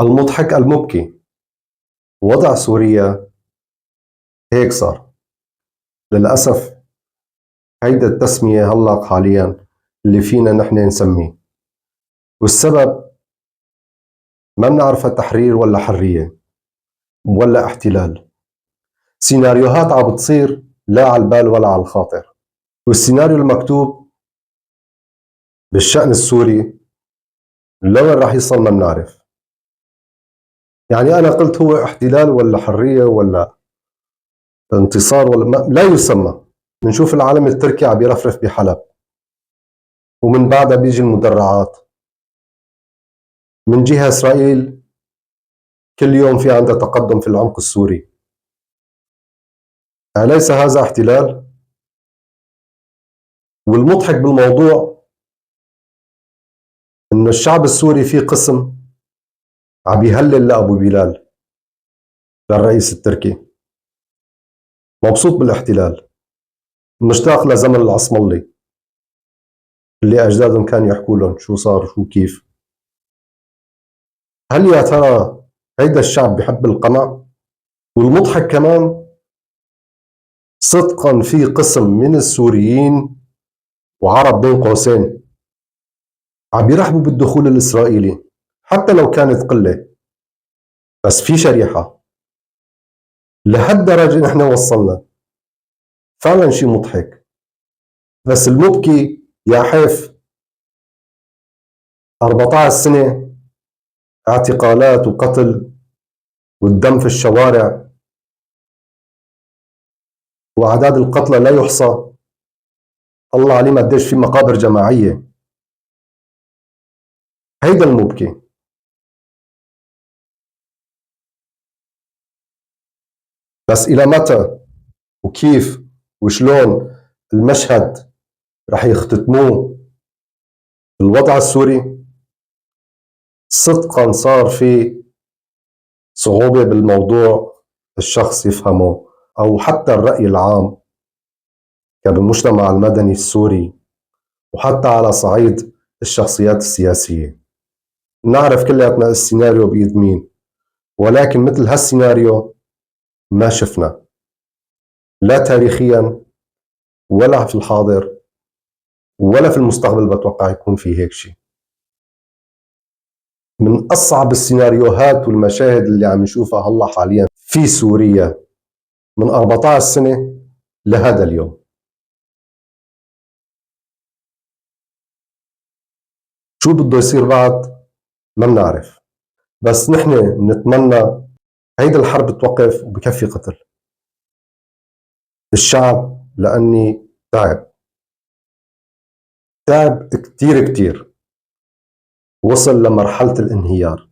المضحك المبكي. وضع سوريا هيك صار للأسف. هيدا التسمية هلأ حاليا اللي فينا نحن نسميه، والسبب ما بنعرفها تحرير ولا حرية ولا احتلال. سيناريوهات عم بتصير لا على البال ولا على الخاطر، والسيناريو المكتوب بالشأن السوري لوين راح يصل ما بنعرف. يعني أنا قلت هو احتلال ولا حرية ولا انتصار ولا ما لا يسمى. بنشوف العلم التركي عم يرفرف بحلب، ومن بعدها بيجي المدرعات. من جهة إسرائيل كل يوم في عندها تقدم في العمق السوري. أليس هذا احتلال؟ والمضحك بالموضوع إنه الشعب السوري في قسم عم يهلل لأبو بلال، للرئيس التركي، مبسوط بالاحتلال، مشتاق لزمن العصملي اللي أجدادهم كانوا يحكوا لهم شو صار شو كيف. هل يا ترى هيدا الشعب بحب القمع؟ والمضحك كمان صدقا في قسم من السوريين وعرب بين قوسين عم يرحبوا بالدخول الإسرائيلي، حتى لو كانت قلة، بس في شريحة. لهالدرجة نحن وصلنا. فعلا شيء مضحك. بس المبكي يا حيف 14 سنة اعتقالات وقتل والدم في الشوارع، وأعداد القتلى لا يحصى. الله عليم قديش في مقابر جماعية. هيدا المبكي. بس إلى متى وكيف وشلون المشهد رح يختتموه بالوضع السوري؟ صدقا صار في صعوبة بالموضوع الشخص يفهمه، أو حتى الرأي العام بالمجتمع المدني السوري، وحتى على صعيد الشخصيات السياسية. نعرف كلياتنا السيناريو بإيد مين، ولكن مثل هالسيناريو ما شفنا لا تاريخيا ولا في الحاضر ولا في المستقبل. بتوقع يكون في هيك شيء. من أصعب السيناريوهات والمشاهد اللي عم نشوفها هلا حاليا في سوريا من 14 سنة لهذا اليوم. شو بده يصير بعد ما بنعرف، بس نحن بنتمنى هيدي الحرب توقف وبكفي قتل الشعب، لأني تعب كتير كتير، وصل لمرحلة الانهيار.